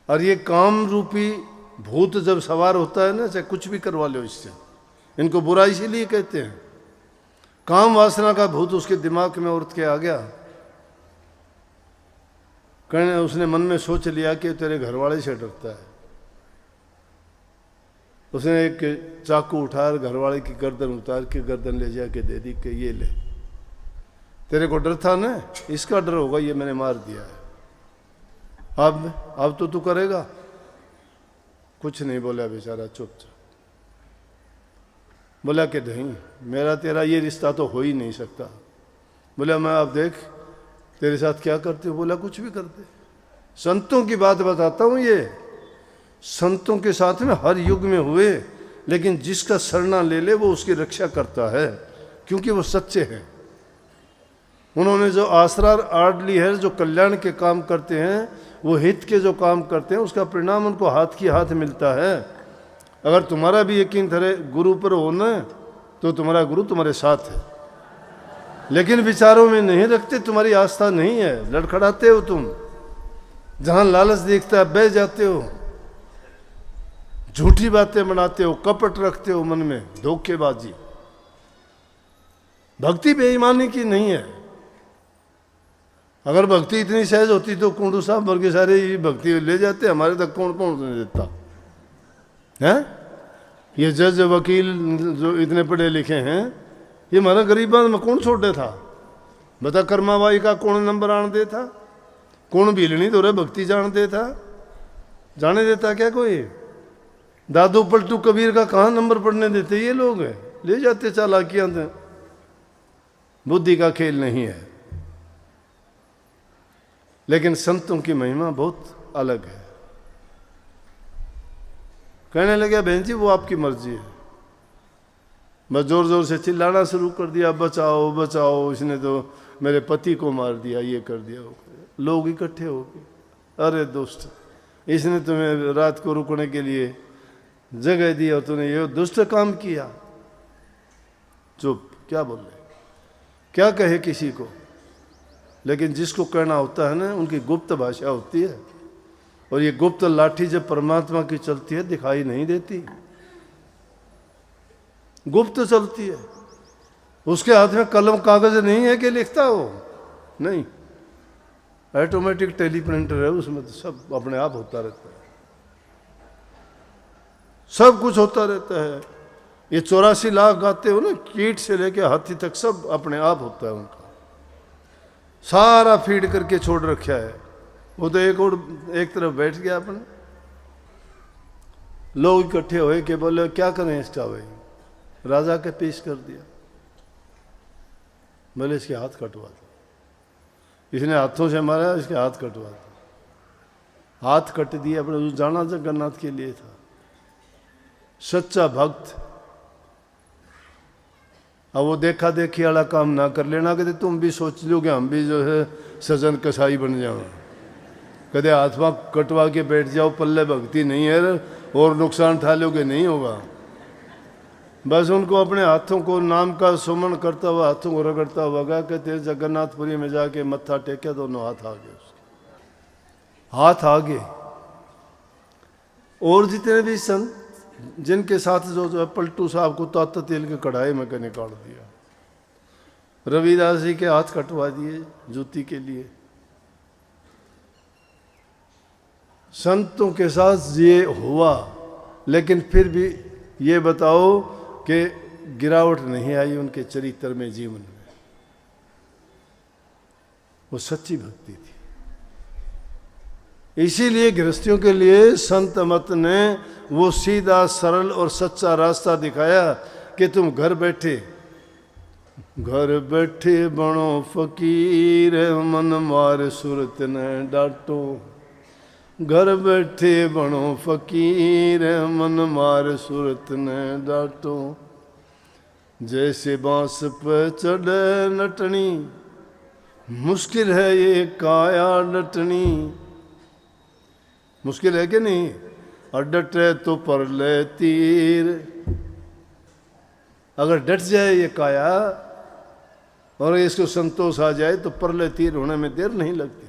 और ये काम रूपी भूत जब सवार होता है ना, चाहे कुछ भी करवा लो इससे, इनको बुरा इसीलिए कहते हैं। काम वासना का भूत उसके दिमाग में उठ के आ गया, कहने उसने मन में सोच लिया कि तेरे घरवाले से डरता है। उसने एक चाकू उठाकर घरवाले की गर्दन उतार के गर्दन ले जाके दे दी कि ये ले, तेरे को डर था ना, इसका डर होगा, ये मैंने मार दिया है। अब तो तू करेगा? कुछ नहीं बोला बेचारा, चुपचाप बोला कि नहीं, मेरा तेरा ये रिश्ता तो हो ही नहीं सकता। बोला मैं अब देख तेरे साथ क्या करते हो? बोला कुछ भी करते। संतों की बात बताता हूँ, ये संतों के साथ में हर युग में हुए, लेकिन जिसका शरणा ले ले वो उसकी रक्षा करता है, क्योंकि वो सच्चे हैं। उन्होंने जो आसरा आड़ ली है, जो कल्याण के काम करते हैं, वो हित के जो काम करते हैं, उसका परिणाम उनको हाथ की हाथ मिलता है। अगर तुम्हारा भी यकीन तेरे गुरु पर हो ना, तो तुम्हारा गुरु तुम्हारे साथ है, लेकिन विचारों में नहीं रखते, तुम्हारी आस्था नहीं है, लड़खड़ाते हो तुम, जहां लालच दिखता है बह जाते हो, झूठी बातें बनाते हो, कपट रखते हो मन में, धोखेबाजी। भक्ति बेईमानी की नहीं है। अगर भक्ति इतनी सहज होती तो कुंडू साहब वर्ग सारे भक्ति ले जाते, हमारे तक कौन पहुंचने देता है? ये जज वकील जो इतने पढ़े लिखे हैं, ये हमारा गरीबा में कौन छोटे था? बता कर्माबाई का कौन नंबर आन दे था? कौन भीलनी तो रे भक्ति जान दे था? जाने देता क्या कोई? दादू पलटू कबीर का कहाँ नंबर पढ़ने देते ये लोग? हैं ले जाते चालाकियां। बुद्धि का खेल नहीं है। लेकिन संतों की महिमा बहुत अलग है। कहने लगे बहन जी वो आपकी मर्जी है। बस जोर जोर से चिल्लाना शुरू कर दिया, बचाओ बचाओ, इसने तो मेरे पति को मार दिया, ये कर दिया, वो कर दिया। लोग इकट्ठे हो गए, अरे दोस्त इसने तुम्हें रात को रुकने के लिए जगह दी और तूने ये दुष्ट काम किया। चुप, क्या बोल रहे, क्या कहे किसी को? लेकिन जिसको कहना होता है ना, उनकी गुप्त भाषा होती है, और ये गुप्त लाठी जब परमात्मा की चलती है दिखाई नहीं देती, गुप्त चलती है। उसके हाथ में कलम कागज नहीं है कि लिखता हो, नहीं, ऑटोमेटिक टेलीप्रिंटर है, उसमें तो सब अपने आप होता रहता है, सब कुछ होता रहता है। ये 84 लाख गाते हो ना, कीट से लेके हाथी तक सब अपने आप होता है, उनका सारा फीड करके छोड़ रखा है। वो तो एक तरफ बैठ गया अपने। लोग इकट्ठे हुए कि बोले क्या करें इसका भाई? राजा के पेश कर दिया। बोले इसके हाथ कटवा दो, इसने हाथों से मारा, इसके हाथ कटवा दो। हाथ कट दिए। अपने जाना जगन्नाथ के लिए था, सच्चा भक्त। अब वो देखा देखी वाला काम ना कर लेना, कहते तुम भी सोच लो कि हम भी जो है सजन कसाई बन जाओ, कदे हाथ में कटवा के बैठ जाओ, पल्ले भक्ति नहीं है और नुकसान उठा लोगे, नहीं होगा। बस उनको अपने हाथों को नाम का सुमन करता हुआ, हाथों को रगड़ता हुआ गया। कहते जगन्नाथपुरी में जाके मत्था टेका, दोनों हाथ आगे, उसके हाथ आगे। और जितने भी संत जिनके साथ जो है, पलटू साहब को ताता तेल के कढ़ाई में के निकाल दिया, रविदास जी के हाथ कटवा दिए जूती के लिए। संतों के साथ ये हुआ, लेकिन फिर भी ये बताओ कि गिरावट नहीं आई उनके चरित्र में, जीवन में। वो सच्ची भक्ति थी। इसीलिए गृहस्थियों के लिए संत मत ने वो सीधा सरल और सच्चा रास्ता दिखाया कि तुम घर बैठे बनो फकीर, मन मार सूरत न डांटो। घर बैठे बनो फकीर, मन मार सूरत न डांटो। जैसे बांस पे चढ़े नटनी, मुश्किल है ये काया डटनी। मुश्किल है कि नहीं? और डटे तो पर ले तीर। अगर डट जाए ये काया और इसको संतोष आ जाए तो पर ले तीर होने में देर नहीं लगती।